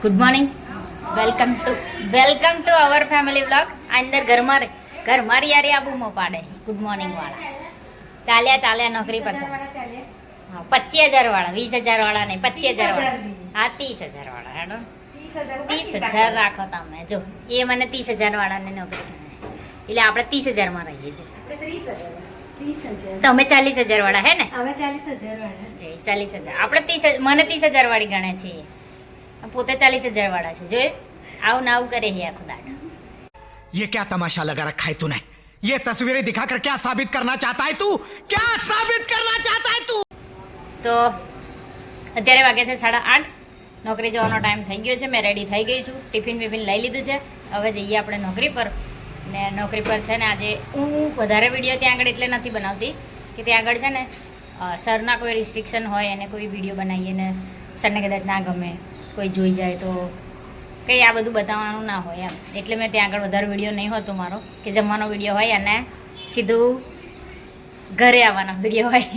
Good morning, welcome to our family vlog. અંદર ઘર મારી યારી આબુ મો પાડે. ગુડ મોર્નિંગ વાળા ચાલ્યા નોકરી પર છે. હા 25,000 વાળા, 20,000 વાળા નહીં, 25,000 વાળા. હા 30,000 વાળા. હેડો 30,000 રાખો તમે. જો એ મને 30,000 વાળાને નોકરી કરે એટલે આપણે 30,000 માં રહીએ છીએ. તમે 40,000 વાળા હે ને? અમે 40,000 વાળા. 40,000 આપણે 30,000, મને 30,000 વાળી ગણે છે. પોતે 40,000 વાળા છે. જોયે આવું ના આવું કરે છે આખો દાડો. ये क्या तमाशा लगा रखा है तूने? ये तस्वीरें दिखाकर क्या साबित करना चाहता है तू? क्या साबित करना चाहता है तू? તો અત્યારે વાગે છે 8:30. નોકરી જવાનો ટાઈમ થઈ ગયો છે. મેં રેડી થઈ ગઈ છું. ટિફિન લઈ લીધું છે. હવે જઈએ આપણે નોકરી પર. ને નોકરી પર છે ને આજે હું વધારે વિડીયો ત્યાં આગળ એટલે નથી બનાવતી કે ત્યાં આગળ છે ને સરના કોઈ રિસ્ટ્રિક્શન હોય અને કોઈ વિડીયો બનાવીએ ને સરને કદાચ ના ગમે, કોઈ જોઈ જાય તો કંઈ આ બધું બતાવવાનું ના હોય એમ. એટલે મેં ત્યાં આગળ વધારે વિડીયો નહીં હોતો મારો કે જમવાનો વિડીયો હોય અને સીધું ઘરે આવવાનો વિડીયો હોય.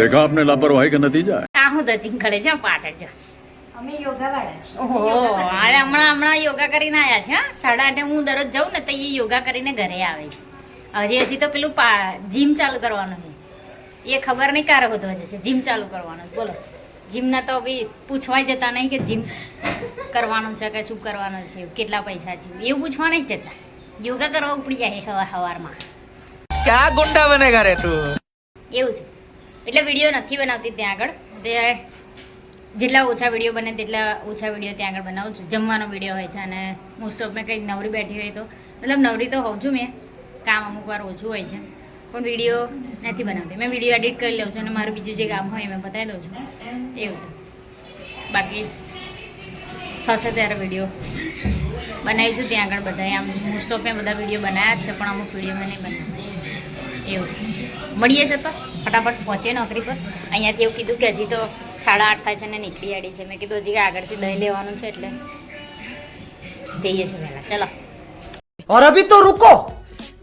देखा आपने लापरवाही का नतीजा है. આ હું દતિંગ કરે છે પાછળ જો. અમે યોગા વાળા છીએ. ઓહો અરે હમણાં યોગા કરીને આવ્યા છે. હા 8:30 હું દરરોજ જાઉં ને તો એ યોગા કરીને ઘરે આવે છે. હજી તો પેલું જીમ ચાલુ કરવાનું છે. એ ખબર નહીં ક્યારે હોતો હશે જીમ ચાલુ કરવાનું. બોલો જીમના તો બી પૂછવા જતા નહીં કે જીમ કરવાનું છે કે શું કરવાનું છે, કેટલા પૈસા છે, એવું પૂછવા નહીં જતા. યોગા કરવા ઉપડી જાય સવારમાં. क्या गुंडा बनेगा रे तू? એવું છે એટલે વિડીયો નથી બનાવતી ત્યાં આગળ. તે જેટલા ઓછા વિડીયો બને તેટલા ઓછા વિડીયો ત્યાં આગળ બનાવું છું. જમવાનો વિડીયો હોય છે અને મોસ્ટ ઓફ મેં કંઈક નવરી બેઠી હોય તો મતલબ નવરી તો હોઉં છું મેં, કામ અમુક વાર ઓછું હોય છે પણ વિડીયો નથી બનાવતી. મેં વિડીયો એડિટ કરી લઉં છું અને મારું બીજું જે કામ હોય મેં બતાવી દઉં છું. એવું છે. બાકી થશે ત્યારે વિડીયો બનાવીશું ત્યાં આગળ. બધા આમ મોસ્ટ ઓફ મેં બધા વિડીયો બનાવ્યા જ છે પણ અમુક વિડીયો મેં નહીં બનાવ્યા. એવું છે. મળીએ છે તો ફટાફટ પહોંચીએ નોકરી પર. અહીંયાથી એવું કીધું કે હજી તો 8:30 થાય છે ને નીકળી આડી છે. મેં કીધું હજી આગળથી દહીં લેવાનું છે એટલે જઈએ છીએ પહેલાં. ચલો. और अभी तो रुको,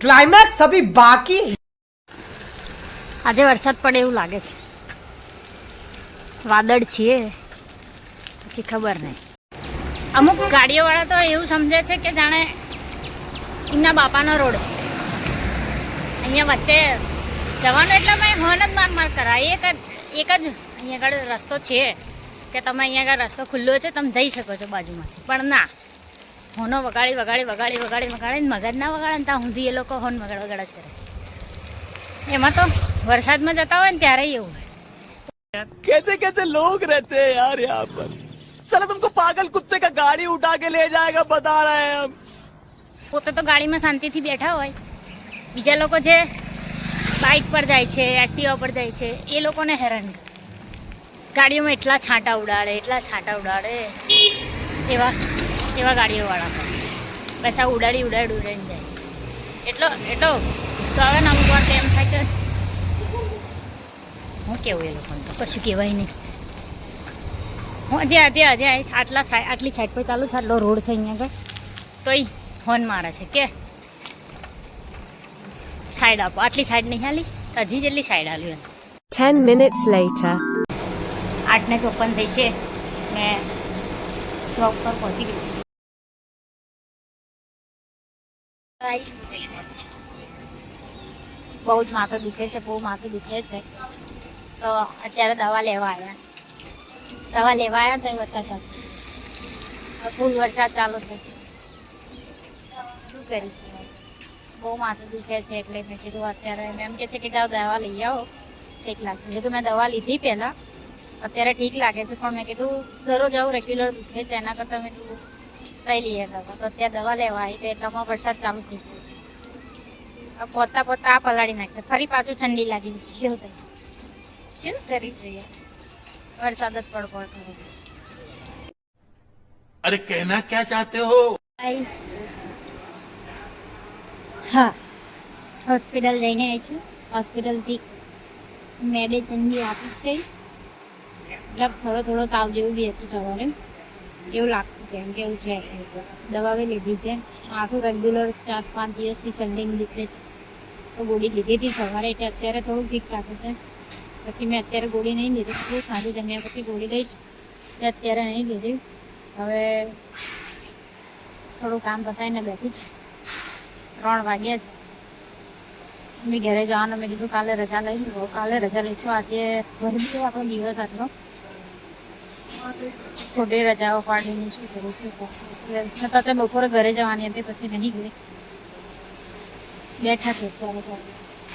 क्लाइमैक्स अभी बाकी. આજે વરસાદ પડે એવું લાગે છે. વાદળ છીએ પછી ખબર નહીં. અમુક ગાડીઓવાળા તો એવું સમજે છે કે જાણે એમના બાપાનો રોડ અહીંયા વચ્ચે જવાનું એટલે મેં હોર્ન જ માર કરાય. એક જ અહીંયા આગળ રસ્તો છે કે તમે અહીંયા આગળ રસ્તો ખુલ્લો છે, તમે જઈ શકો છો બાજુમાંથી. પણ ના, હોનો વગાડી મગજ ના વગાડે ને ત્યાં સુધી એ લોકો હોર્ન વગાડ જ કરે. એમાં તો વરસાદમાં જતા હોય ને ત્યારે એવું હોય. कैसे कैसे लोग रहते हैं यार यहाँ पर. साला तुमको पागल कुत्ते का गाड़ी उठा के ले जाएगा बता रहे हैं हम. પોતે તો ગાડીમાં શાંતિથી બેઠા હોય, બીજા લોકો જે બાઇક પર જાય છે, એક્ટિવા પર જાય છે એ લોકોને હેરાન કરે. ગાડીઓમાં એટલા છાંટા ઉડાડે એવા ગાડીઓવાળા બસ આ ઉડાડીને જાય. એટલો ગુસ્સો આવે ને અમુક વાર એમ થાય કે હું કેવું એ લોકોને તો કશું કહેવાય નહીં. હું હજી આટલી સાઈડ પર ચાલુ છે. આટલો રોડ છે અહીંયા આગળ તોય હોર્ન મારે છે કે સાઈડ આપો. આટલી સાઈડ નહીં હાલી, હજી જેટલી સાઈડ હાલી. 10 minutes later. 8:54 થઈ છે. મેં જોબ પર પહોંચી ગઈ છું. બહુ જ માથું દુખે છે, તો અત્યારે દવા લેવા આવ્યા તો વરસાદ ચાલુ, ફૂલ વરસાદ ચાલુ છે. શું કરી છે, બહુ માથું દુખે છે એટલે મેં કીધું અત્યારે એમ કે છે કે જાઓ દવા લઈ આવો, ઠીક લાગશે. જો તો મેં દવા લીધી પહેલાં, અત્યારે ઠીક લાગે છે પણ મેં કીધું દરરોજ આવું રેગ્યુલર દુખે છે એના કરતાં મેં કીધું લઈ લઈએ દવા. તો અત્યારે દવા લેવા આવી તો એટલામાં વરસાદ ચાલુ થઈ ગયો. પોતા આ પલાળી નાખશે, ફરી પાછું ઠંડી લાગી જશે. એવું થાય. શું કરી જોઈએ, વરસાદ જ પડપડ કરે. अरे कहना क्या चाहते हो? હા, હોસ્પિટલ જઈને આવી છું. હોસ્પિટલથી મેડિસિન બી આપી છે. મતલબ થોડો તાવ જેવું બી હતું સવારે, એવું લાગતું કેમ કેવું છે. દવા બી લીધી છે. આખું રેગ્યુલર 4-5 દિવસથી શરદી નીકળે છે તો ગોળી લીધી હતી સવારે એટલે અત્યારે થોડું ઠીક લાગે છે. પછી મેં અત્યારે ગોળી નહીં લીધી, સાંજે જમ્યા પછી ગોળી લઈશ. અત્યારે નહીં લીધી. હવે થોડું કામ પતાવીને બેઠી છું. 3 વાગ્યા છે. મેં ઘરે જવાનું, મેં કીધું કાલે રજા લઈ લઉં. કાલે રજા લઈશું. આજે ભરી આપણો દિવસ આટલો ખોટી રજાઓ પાડીને શું કરીશું. તો બપોરે ઘરે જવાની હતી, પછી નહીં ગઈ. બેઠા છે અત્યારે.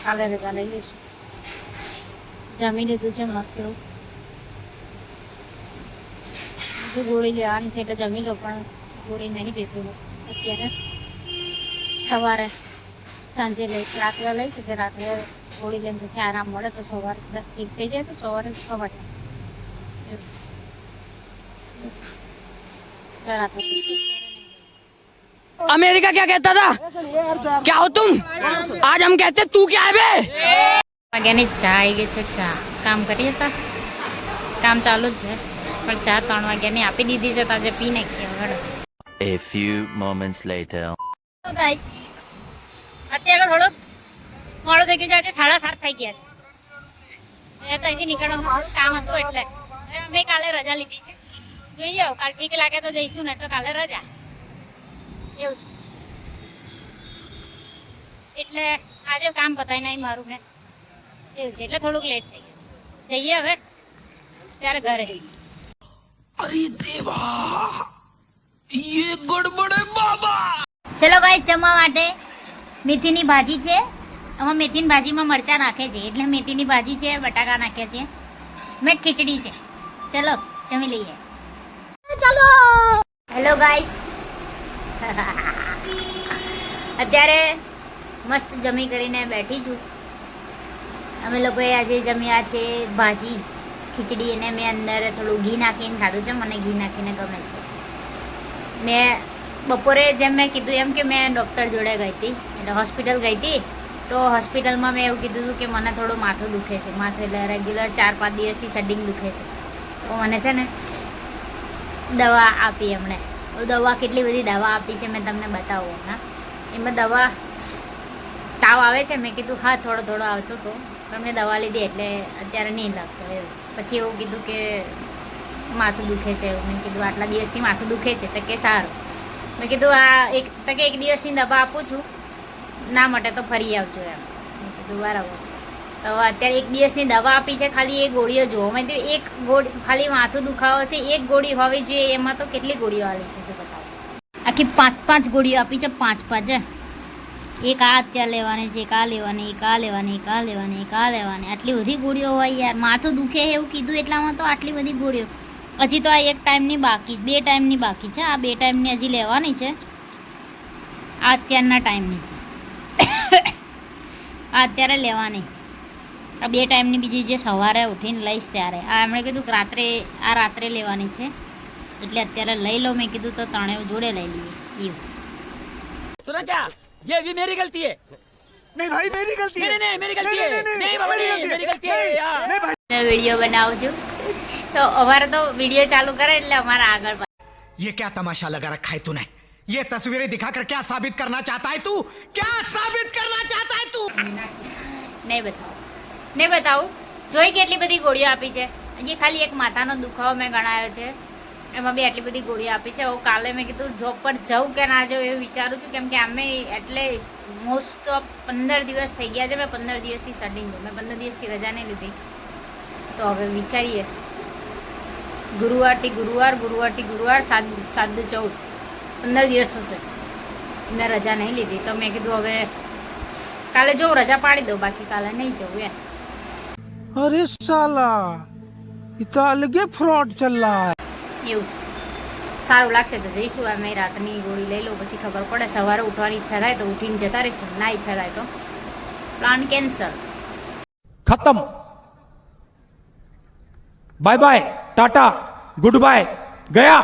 કાલે રજા લઈ લઈશું. જમી લીધું છે મસ્ત. ગોળી લેવાની છે એટલે જમી લો, પણ ગોળી નહીં લેતી અત્યારે. સવારે સાંજે લઈશ, રાત્રે લઈશ એટલે રાત્રે ગોળી લઈને પછી આરામ મળે તો સવારે ઠીક થઈ જાય તો સવારે ખવાય. રાત્રે अमेरिका क्या कहता था? क्या हो तुम? आज हम कहते तू क्या है बे? વાગ્યાની ચા આવી ગઈ છે. ચા કામ કરીએ હતા, કામ ચાલુ જ છે, પણ ચા 3 વાગ્યાની આપી દીધી છે તો આજે પી નાખીએ. હવે A few moments later. અત્યારે થોડુંક મોડું થઈ ગયું છે. આજે 7:30 થઈ ગયા છે. ત્યાંથી નીકળવાનું મારું કામ હતું એટલે અમે કાલે રજા લીધી છે. જોઈએ કાલ ઠીક લાગે તો જઈશું, ને તો કાલે રજા. એવું છે એટલે આજે કામ પતાવી નહીં મારું ને. એવું છે એટલે થોડુંક લેટ થઈ ગયું છે. જઈએ હવે ત્યારે ઘરે. अरे देवा, ये गड़बड़ है बाबा. ચલો ગાઈસ, જમવા માટે મેથીની ભાજી છે. આમાં મેથીની ભાજીમાં મરચાં નાખે છે એટલે મેથીની ભાજી છે, બટાકા નાખ્યા છે, મેં ખીચડી છે. ચલો જમી લઈએ. ચલો હેલો ગાઈસ, અત્યારે મસ્ત જમી કરીને બેઠી છું. અમે લોકોએ આજે જમ્યા છે ભાજી, ખીચડી, અને મેં અંદર થોડું ઘી નાખીને ખાધું છે. મને ઘી નાખીને ગમે છે. મેં બપોરે જેમ મેં કીધું એમ કે મેં ડૉક્ટર જોડે ગઈ હતી, એટલે હોસ્પિટલ ગઈ હતી. તો હોસ્પિટલમાં મેં એવું કીધું હતું કે મને થોડું માથું દુખે છે. માથું એટલે રેગ્યુલર 4-5 દિવસથી શડિંગ દુખે છે. તો મને છે ને દવા આપી એમણે. દવા કેટલી બધી દવા આપી છે મેં તમને બતાવું હમણાં. એમાં દવા તાવ આવે છે, મેં કીધું હા થોડો થોડો આવતો હતો, પણ મેં દવા લીધી એટલે અત્યારે નહીં લાગતો. એવું પછી એવું કીધું કે માથું દુખે છે. એવું મેં કીધું આટલા દિવસથી માથું દુખે છે તો કે સારું. મેં કીધું આ એક દિવસની દવા આપું છું, ના માટે તો ફરી આવજો એમ. મેં કીધું બરાબર. તો અત્યારે 1 દિવસની દવા આપી છે. ખાલી એ ગોળીઓ જુઓ. મેં કીધું એક ગોળી ખાલી માથું દુખાવો છે, એક ગોળી હોવી જોઈએ. એમાં તો કેટલી ગોળીઓ આવી છે જો બતાવો. આખી 5-5 ગોળીઓ આપી છે. 5-5 એક આ અત્યારે લેવાની છે, એક આ લેવાની, એક આ લેવાની, એક આ લેવાની, એક આ લેવાની. આટલી બધી ગોળીઓ હોય યાર. માથું દુખે એવું કીધું એટલામાં તો આટલી બધી ગોળીઓ. હજી તો આ 1 ટાઈમની બાકી, 2 ટાઈમની બાકી છે. આ 2 ટાઈમની હજી લેવાની છે. આ અત્યારના ટાઈમની છે. આ અત્યારે લેવાની. આ 2 ટાઈમની બીજી જે સવારે ઉઠીને લઈશ ત્યારે. આ એમણે કીધું કે રાત્રે લેવાની છે, એટલે અત્યારે લઈ લો. મેં કીધું તો ત્રણેય જોડે લઈ લઈએ. એવું सुना क्या? ये भी मेरी गलती है. नहीं भाई मेरी गलती है. नहीं मेरी गलती है. नहीं बाबा नहीं मेरी गलती है यार. मैं वीडियो बनाऊं છું તો અમારે તો વિડીયો ચાલુ કરે એટલે અમારા આગળ ये क्या तमाशा लगा रखा है तूने? ये तस्वीरें दिखाकर क्या साबित करना चाहता है तू? क्या साबित करना चाहता है तू? નહીં બતાવું. જોઈ કેટલી બધી ગોળીઓ આપી છે. હજી ખાલી એક માથાનો દુખાવો મેં ગણાયો છે, એમાં બી આટલી બધી ગોળીઓ આપી છે. હું કાલે મેં કીધું જોબ પર જાઉં કે ના જાઉં એવું વિચારું છું, કેમ કે અમે એટલે મોસ્ટ ઓફ 15 દિવસ થઈ ગયા છે. મેં 15 દિવસથી શડિંગ છું. મેં 15 દિવસથી રજા નહીં લીધી. તો હવે વિચારીએ ગુરુવારથી ગુરુવાર 7-14 15 દિવસ હશે મેં રજા નહીં લીધી. તો મેં કીધું હવે કાલે જો રજા પાડી દઉં, બાકી કાલે નહીં જવું એમ. अरे साला इतना अलग फ्रॉड चल रहा है. એવું છે. સારું લાગશે તો જઈશું. અમે રાતની ગોળી લઈ લઉં, પછી ખબર પડે. સવારે ઉઠવાની ઈચ્છા થાય તો ઉઠીને જતા રહીશું, ના ઈચ્છા થાય તો પ્લાન કેન્સલ. खत्म. बाय बाय, टाटा, गुड बाय, गया.